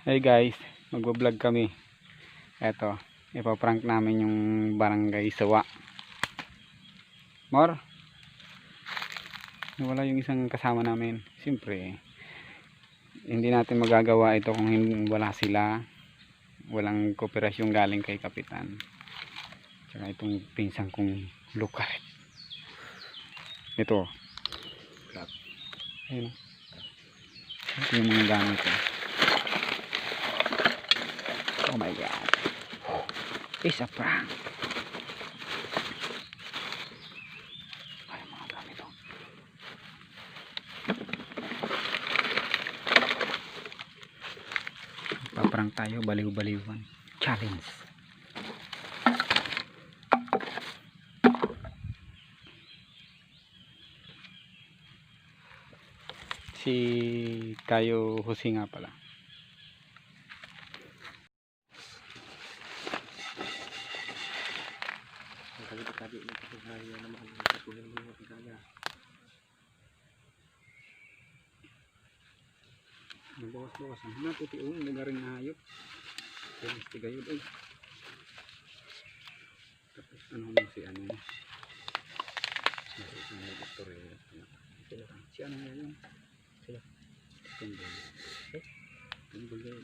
Hey guys, magbo-vlog kami. Eto, ipaprank namin yung barangay Sawa. Mor, wala yung isang kasama namin. Siyempre, hindi natin magagawa ito kung wala sila. Walang kooperasyon galing kay Kapitan. Tsaka itong pinsang kong lukaret. Ito. Ayun. Ito yung mga gamit ko. Oh my god. It's a prank. Ay, mga gamit oh. Paprank tayo, baliw-baliwan. Challenge. Si Kayo Husi nga pala. Tadi na ito hari na naman sa kuya mo ng kaya. Nabawas-bawas na putiung magaring hayop. Pwede gayud ay. Tapos ano mo si ano? Ano doktor eh. Si ano ngayon? Sila. Tunggol. Tunggol yun.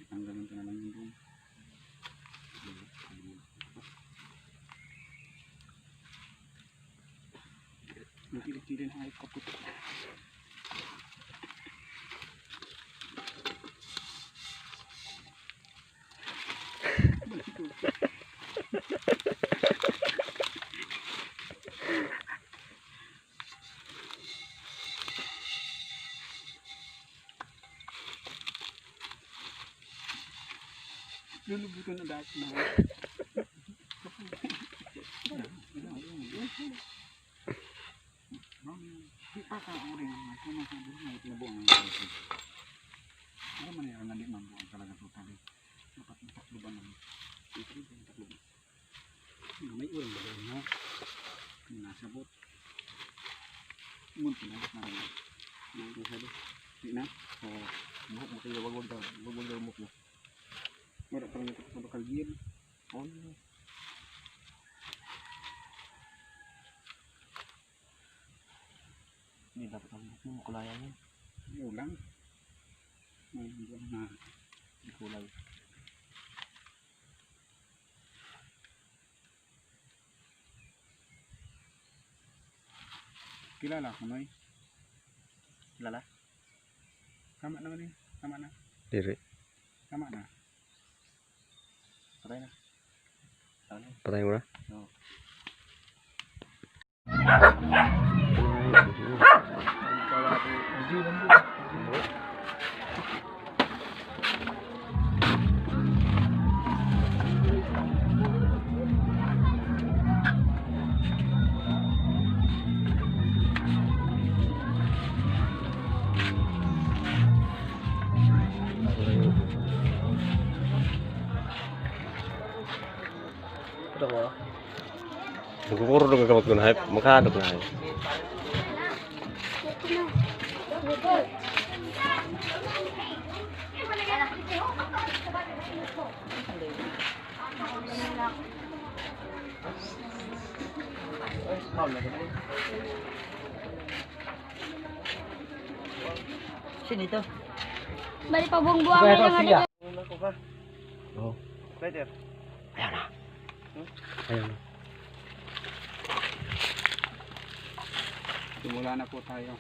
Tanggalin ko na lang yung doon. Nagtilit-tilin ang ayot kaput. Lulubutan na dahil na. Di pa ka uring ako na sabi na nabuang ang ito. Ano man yung nali mabuang talaga ito tali. Dapat matakluban naman. Ito yung takluban. May uring ba doon mo? Nasabot. Munti na. Marami. Munti na sabi. Di na? Oo. Buhok mo kayo. Wag daw mo kayo. Wala pa rin ito sa bakal gear. Oh, Hindi dapat ang buhok mo kulayan yan. ulang. Na Di kulay. kilala ko Noy. Lala? Tama naman eh. Tama na. Diri. Tama na. Patay na. Patay mo na? Oo. Nagkukuro na gagamot ko na hype. Magkahadok na hype. Sino ito? Bali pa buong-buang na lang ano. Oo. Peter. Ayaw na. Ayaw na. Simula na po tayo.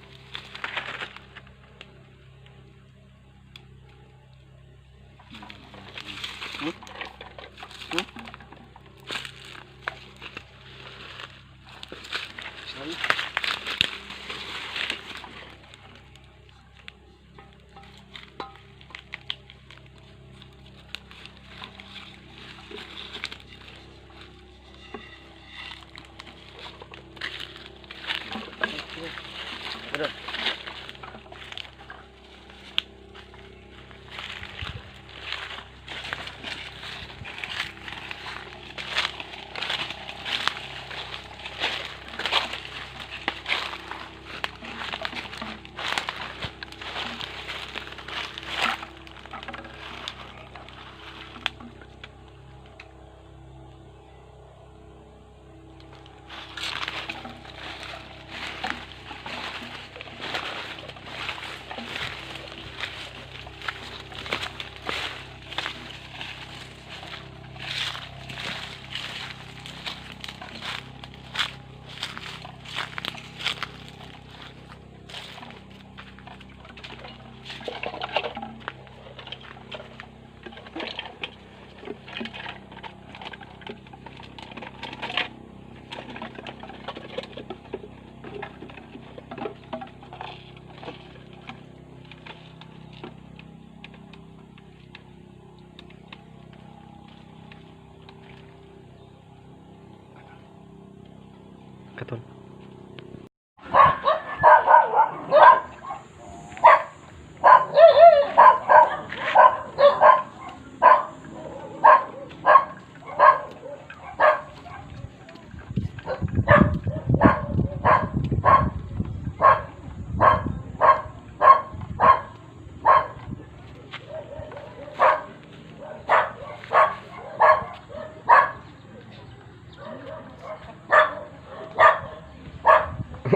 Katon.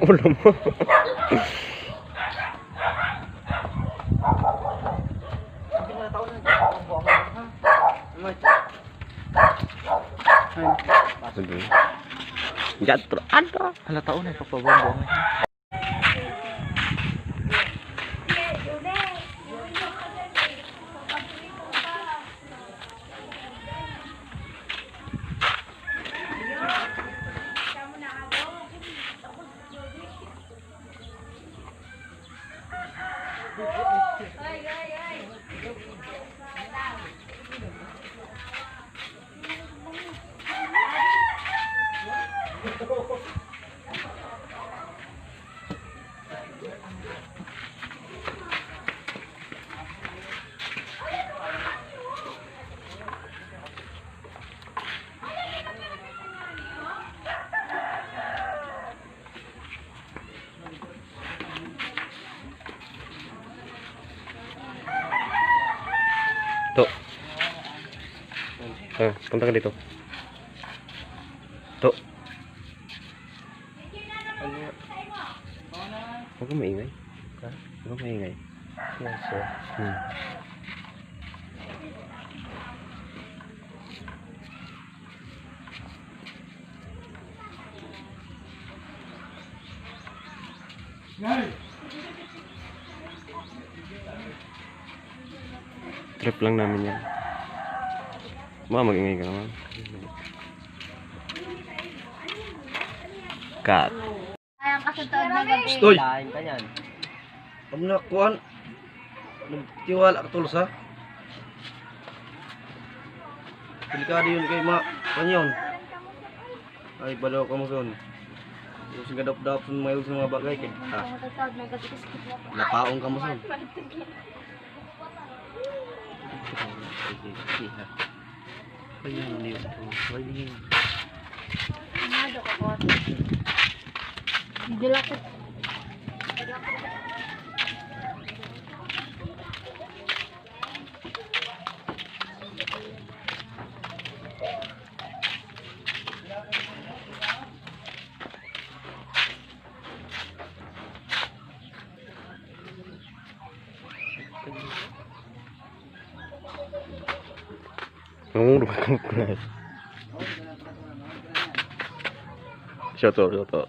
Ulo mo. Aduh. Jatuh ada. Hala taon ay pagpabuang-buang. Tuh. Punta ka dito. Tuh. Huwag ka maingay. Huwag ka maingay. Trip lang namin yan. Baka mag-ingay ka naman. Cut. Ayang kasunod na gabi. Uy! Lain ka niyan. Ang nakuan. Nagtiwala ka tulos ha. Delikado yun kay kanyon. Ay, balaw ka mo son. Yung sigadap-dap sa mga bagay kay napaong ka mo son. Ayan, hindi yun. Ayan. Ano ka ko? Dilapit. Ngomong udah kamu guys. Shoto. Berapa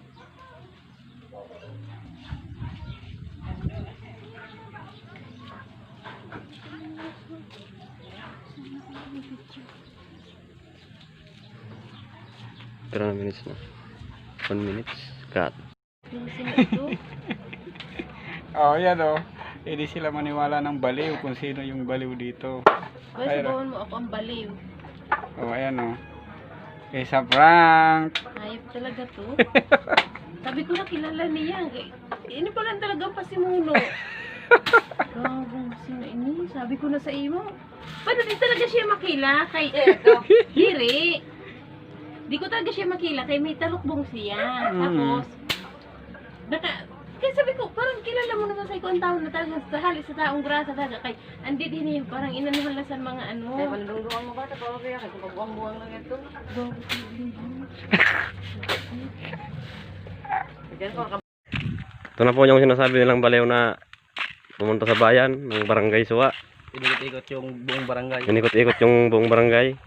minutes na? 1 minute. Cut. Oh, yan oh. Hindi sila maniwala ng baliw kung sino yung baliw dito. Ay, sabawan mo ako ang baliw. Oh, ayan oh. Isa prank. Ayop talaga to. Sabi ko na kilala niya. Ini pa lang talagang pasimuno. Gagong sino ini? Sabi ko na sa iyo. Paano di talaga siya makila? Kay Hiri. Di ko talaga siya makila. Kay may talukbong siya. Tapos, kaya sabi ko, parang kilala mo naman sa ikaw ang tao na talaga sa halis sa taong grasa talaga. Kay, andi din niya, parang inanuhan lang sa mga ano. Ay, malundungan mo ba? Tapos kaya kay pagbuang-buang lang ito. Ito na po yung sinasabi nilang baliw na pumunta sa bayan ng barangay Suwa. Inikot-ikot yung buong barangay. Inikot-ikot yung buong barangay.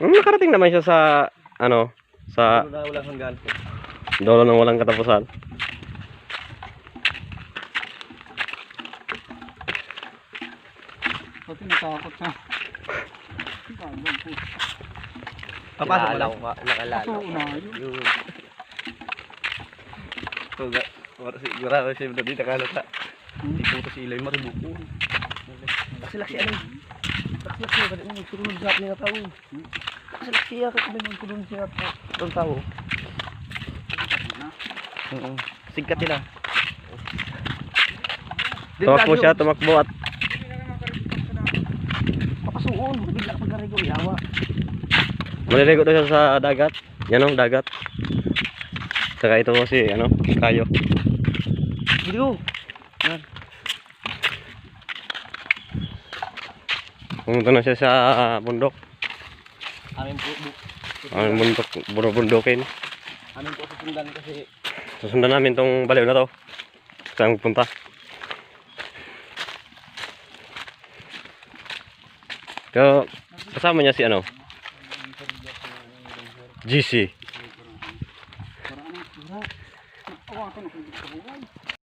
Nakarating naman siya sa sa Walang hanggan. dulo ng walang katapusan. Pati natakot na. Papasok mo lang. Nakalala. Kaso una yun. Sigurado siya dito nakalata. Hindi po si Ilay maribuko. Pasilaki ano? Pasilaki ba din nagtulong sa akin na tao. Pasilaki ako kung may nagtulong siya ng tao. Singkat nila. Tumakbo siya, tumakbo at Papasuon, bigla pagkarigo, yawa. maliligo daw siya sa dagat. Yan o, dagat. Saka ito si, kayo. Video. Pumunta na siya sa bundok. Amin po, Ang bundok, bundukin. amin po susundan kasi Susundan namin tong baliw na to. Saan punta? Kasama niya si GC.